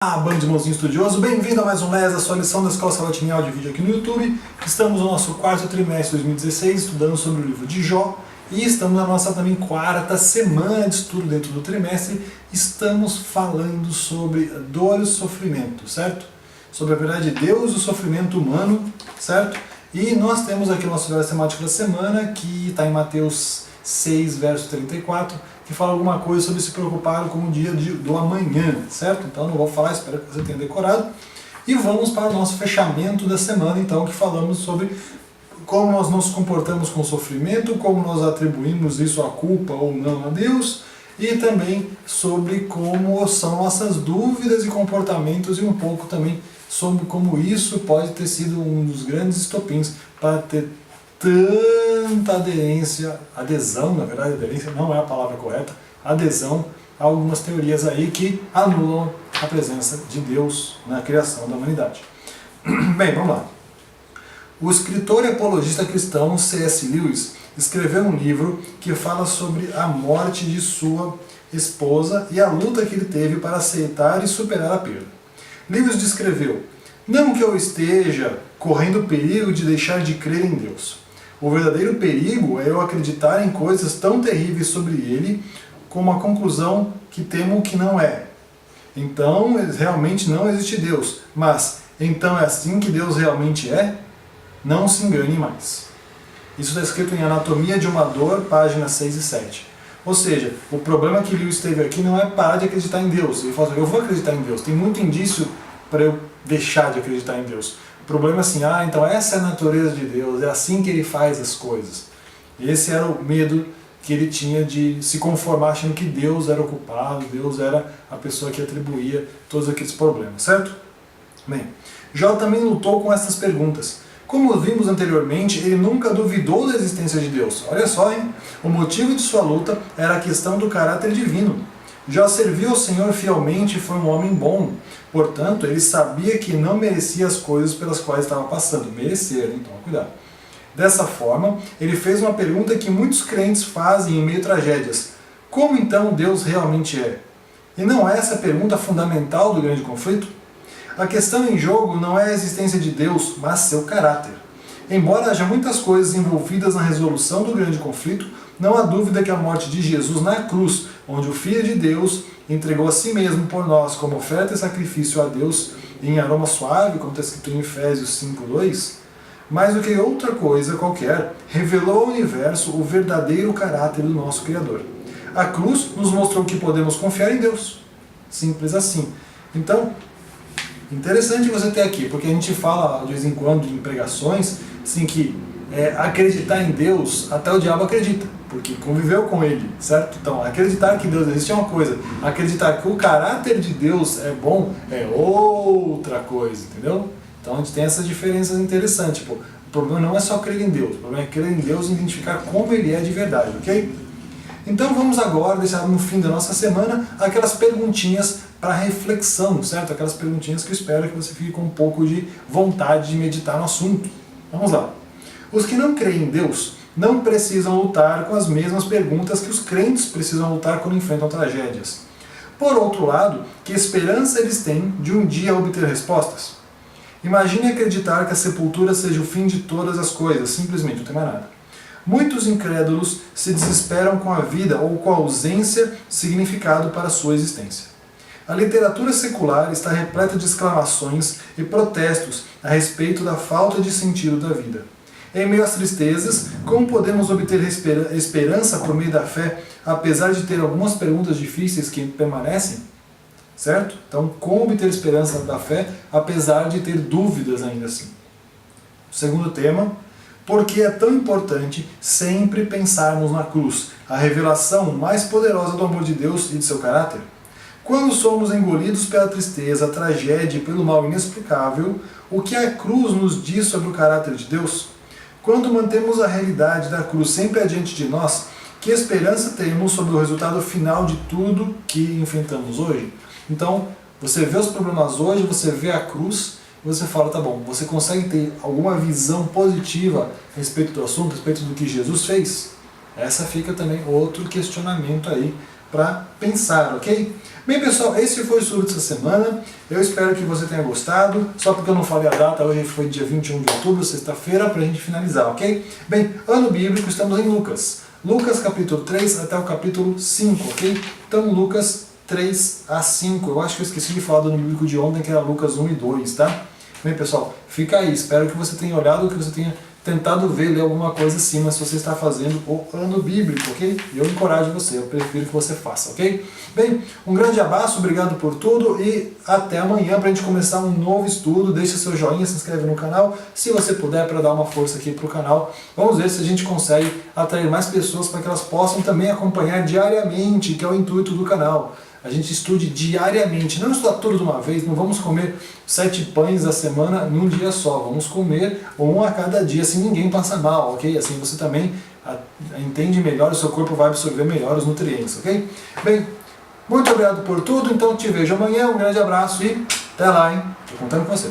Bando de irmãozinho estudioso, bem-vindo a mais um LES, a sua lição da Escola Sabatina em áudio e vídeo aqui no YouTube. Estamos no nosso quarto trimestre de 2016, estudando sobre o livro de Jó, e estamos na nossa também quarta semana de estudo dentro do trimestre. Estamos falando sobre dor e sofrimento, certo? Sobre a verdade de Deus e o sofrimento humano, certo? E nós temos aqui o nosso verso temático da semana, que está em Mateus 6, verso 34, que fala alguma coisa sobre se preocupar com o dia do amanhã, certo? Então não vou falar, espero que você tenha decorado. E vamos para o nosso fechamento da semana, então, que falamos sobre como nós nos comportamos com o sofrimento, como nós atribuímos isso a culpa ou não a Deus, e também sobre como são nossas dúvidas e comportamentos, e um pouco também sobre como isso pode ter sido um dos grandes estopins para ter tanta adesão, na verdade, aderência não é a palavra correta, adesão a algumas teorias aí que anulam a presença de Deus na criação da humanidade. Bem, vamos lá. O escritor e apologista cristão C.S. Lewis escreveu um livro que fala sobre a morte de sua esposa e a luta que ele teve para aceitar e superar a perda. Lewis descreveu: "Não que eu esteja correndo o perigo de deixar de crer em Deus. O verdadeiro perigo é eu acreditar em coisas tão terríveis sobre ele como a conclusão que temo que não é. Então, realmente não existe Deus. Mas, então é assim que Deus realmente é? Não se engane mais." Isso está escrito em Anatomia de uma Dor, páginas 6 e 7. Ou seja, o problema que Lewis teve aqui não é parar de acreditar em Deus. Ele fala assim: eu vou acreditar em Deus. Tem muito indício para eu deixar de acreditar em Deus. O problema é assim: então essa é a natureza de Deus, é assim que ele faz as coisas. Esse era o medo que ele tinha de se conformar achando que Deus era o culpado, Deus era a pessoa que atribuía todos aqueles problemas, certo? Bem, Jó também lutou com essas perguntas. Como vimos anteriormente, ele nunca duvidou da existência de Deus. Olha só, hein? O motivo de sua luta era a questão do caráter divino. Jó serviu ao Senhor fielmente e foi um homem bom. Portanto, ele sabia que não merecia as coisas pelas quais estava passando. Merecer, então cuidado. Dessa forma, ele fez uma pergunta que muitos crentes fazem em meio a tragédias: como então Deus realmente é? E não é essa a pergunta fundamental do grande conflito? A questão em jogo não é a existência de Deus, mas seu caráter. Embora haja muitas coisas envolvidas na resolução do grande conflito, não há dúvida que a morte de Jesus na cruz, onde o Filho de Deus entregou a si mesmo por nós como oferta e sacrifício a Deus em aroma suave, como está escrito em Efésios 5:2, mais do que outra coisa qualquer, revelou ao universo o verdadeiro caráter do nosso Criador. A cruz nos mostrou que podemos confiar em Deus. Simples assim. Então, interessante você ter aqui, porque a gente fala de vez em quando em pregações, assim, que acreditar em Deus, até o diabo acredita, porque conviveu com ele, certo? Então, acreditar que Deus existe é uma coisa, acreditar que o caráter de Deus é bom é outra coisa, entendeu? Então a gente tem essas diferenças interessantes. Tipo, o problema não é só crer em Deus, o problema é crer em Deus e identificar como ele é de verdade, ok? Então vamos agora deixar no fim da nossa semana aquelas perguntinhas para reflexão, certo? Aquelas perguntinhas que eu espero que você fique com um pouco de vontade de meditar no assunto. Vamos lá. Os que não creem em Deus não precisam lutar com as mesmas perguntas que os crentes precisam lutar quando enfrentam tragédias. Por outro lado, que esperança eles têm de um dia obter respostas? Imagine acreditar que a sepultura seja o fim de todas as coisas, simplesmente não tem mais nada. Muitos incrédulos se desesperam com a vida ou com a ausência de significado para a sua existência. A literatura secular está repleta de exclamações e protestos a respeito da falta de sentido da vida. Em meio às tristezas, como podemos obter esperança por meio da fé, apesar de ter algumas perguntas difíceis que permanecem? Certo? Então, como obter esperança da fé, apesar de ter dúvidas ainda assim? O segundo tema: por que é tão importante sempre pensarmos na cruz, a revelação mais poderosa do amor de Deus e de seu caráter? Quando somos engolidos pela tristeza, a tragédia e pelo mal inexplicável, o que a cruz nos diz sobre o caráter de Deus? Quando mantemos a realidade da cruz sempre adiante de nós, que esperança temos sobre o resultado final de tudo que enfrentamos hoje? Então, você vê os problemas hoje, você vê a cruz, e você fala: tá bom, você consegue ter alguma visão positiva a respeito do assunto, a respeito do que Jesus fez? Essa fica também outro questionamento aí para pensar, ok? Bem, pessoal, esse foi o estudo dessa semana. Eu espero que você tenha gostado. Só porque eu não falei a data, hoje foi dia 21 de outubro, sexta-feira, para a gente finalizar, ok? Bem, ano bíblico, estamos em Lucas. Lucas capítulo 3 até o capítulo 5, ok? Então, Lucas 3 a 5. Eu acho que eu esqueci de falar do ano bíblico de ontem, que era Lucas 1 e 2, tá? Bem, pessoal, fica aí. Espero que você tenha olhado, que você tenha tentado ler alguma coisa acima se você está fazendo o ano bíblico, ok? Eu encorajo você, eu prefiro que você faça, ok? Bem, um grande abraço, obrigado por tudo e até amanhã para a gente começar um novo estudo. Deixa seu joinha, se inscreve no canal, se você puder, para dar uma força aqui para o canal. Vamos ver se a gente consegue atrair mais pessoas para que elas possam também acompanhar diariamente, que é o intuito do canal. A gente estude diariamente, não estudar tudo de uma vez, não vamos comer 7 pães a semana num dia só, vamos comer um a cada dia, assim ninguém passa mal, ok? Assim você também entende melhor, o seu corpo vai absorver melhor os nutrientes, ok? Bem, muito obrigado por tudo, então te vejo amanhã, um grande abraço e até lá, hein? Tô contando com você.